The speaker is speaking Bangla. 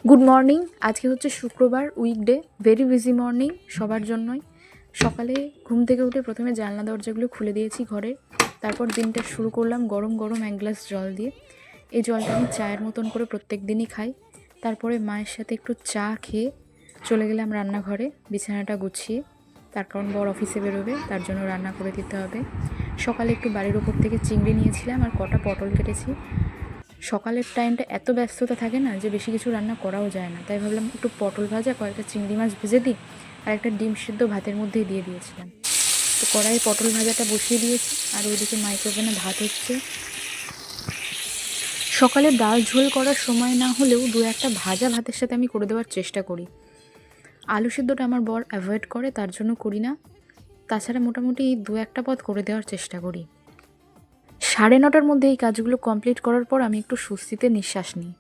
Good morning. আজকে হচ্ছে শুক্রবার, উইকডে, ভেরি বিজি মর্নিং সবার জন্যই। সকালে ঘুম থেকে উঠে প্রথমে জানলা দরজাগুলো খুলে দিয়েছি ঘরে। তারপর দিনটা শুরু করলাম গরম গরম 1 গ্লাস জল দিয়ে। এই জলটা আমি চায়ের মতন করে প্রত্যেক দিনই খাই। তারপরে মায়ের সাথে একটু চা খেয়ে চলে গেলাম রান্নাঘরে বিছানাটা গুছিয়ে। তার কারণ বর অফিসে বেরোবে, তার জন্য রান্না করে দিতে হবে। সকালে একটু বাড়ির ওপর থেকে চিংড়ি নিয়েছিলাম আর কটা পটল কেটেছি। সকালের টাইমটা এত ব্যস্ততা থাকে না যে বেশি কিছু রান্না করাও যায় না, তাই ভাবলাম একটু পটল ভাজা, কয়েকটা চিংড়ি মাছ ভেজে দিই আর একটা ডিম সিদ্ধ ভাতের মধ্যেই দিয়ে দিয়েছিলাম। তো কড়াইয়ে পটল ভাজাটা বসিয়ে দিয়েছি আর ওইদিকে মাইক্রোওভেনে ভাত হচ্ছে। সকালে ডাল ঝোল করার সময় না হলেও দু একটা ভাজা ভাতের সাথে আমি করে দেওয়ার চেষ্টা করি। আলু সিদ্ধটা আমার বর অ্যাভয়েড করে, তার জন্য করি না। তাছাড়া মোটামুটি দু একটা পদ করে দেওয়ার চেষ্টা করি। 9:30টার মধ্যে এই কাজগুলো কমপ্লিট করার পর আমি একটু স্বস্তিতে নিঃশ্বাস নিই।